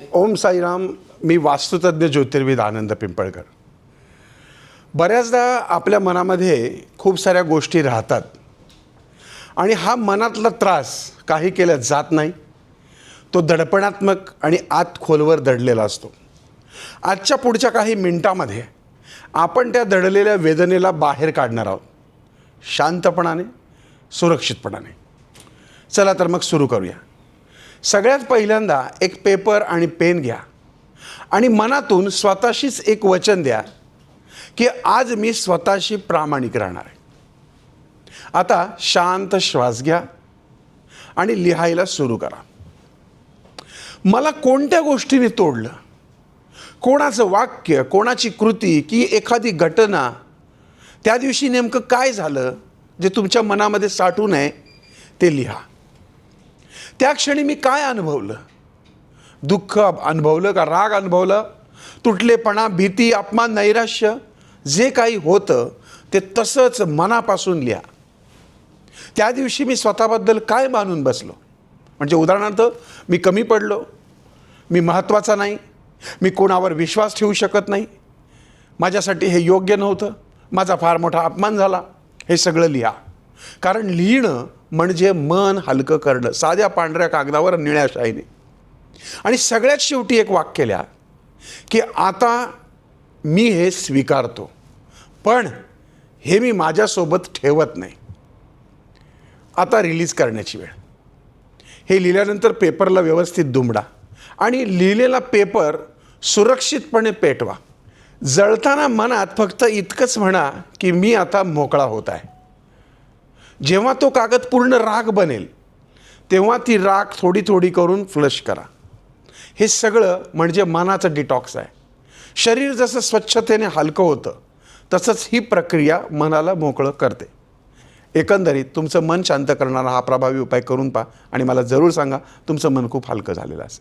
ओम साईराम. मी वास्तुतज्ञ ज्योतिर्विद आनंद पिंपळकर. बऱ्याचदा आपल्या मनामध्ये खूप साऱ्या गोष्टी राहतात आणि हा मनातला त्रास काही केल्या जात नाही. तो दडपणात्मक आणि आत खोलवर दडलेला असतो. आजच्या पुढच्या काही मिनिटामध्ये आपण त्या दडलेल्या वेदनेला बाहेर काढणार आहोत, शांतपणाने, सुरक्षितपणाने. चला तर मग सुरू करूया. सगळ्यात पहिल्यांदा एक पेपर आणि पेन घ्या आणि मनातून स्वतःशीच एक वचन द्या की आज मी स्वतःशी प्रामाणिक राहणार आहे. आता शांत श्वास घ्या आणि लिहायला सुरू करा. मला कोणत्या गोष्टीने तोडलं, कोणाचं वाक्य, कोणाची कृती की एखादी घटना, त्या दिवशी नेमकं काय झालं जे तुमच्या मनामध्ये साठवू नये ते लिहा. त्या क्षणी मी काय अनुभवलं, दुःख अनुभवलं का राग अनुभवलं, तुटलेपणा, भीती, अपमान, नैराश्य, जे काही होतं ते तसंच मनापासून लिहा. त्या दिवशी मी स्वतःबद्दल काय मानून बसलो, म्हणजे उदाहरणार्थ मी कमी पडलो, मी महत्त्वाचा नाही, मी कोणावर विश्वास ठेवू शकत नाही, माझ्यासाठी हे योग्य नव्हतं, माझा फार मोठा अपमान झाला, हे सगळं लिहा. कारण लिहिणं म्हणजे मन हलकं करणं, साध्या पांढऱ्या कागदावर निळ्या शाईने. आणि सगळ्यात शेवटी एक वाक्य लिहा की आता मी हे स्वीकारतो, पण हे मी माझ्यासोबत ठेवत नाही. आता रिलीज करण्याची वेळ. हे लिहिल्यानंतर पेपरला व्यवस्थित दुमडा आणि लिहिलेला पेपर सुरक्षितपणे पेटवा. जळताना मनात फक्त इतकंच म्हणा की मी आता मोकळा होत आहे. जेव्हा तो कागद पूर्ण राख बनेल तेव्हा ती राख थोडी थोडी करून फ्लश करा. हे सगळं म्हणजे मनाचं डिटॉक्स आहे. शरीर जसं स्वच्छतेने हलकं होतं तसंच ही प्रक्रिया मनाला मोकळं करते. एकंदरीत तुमचं मन शांत करणारा हा प्रभावी उपाय करून पहा आणि मला जरूर सांगा तुमचं मन खूप हलकं झालेलं असेल.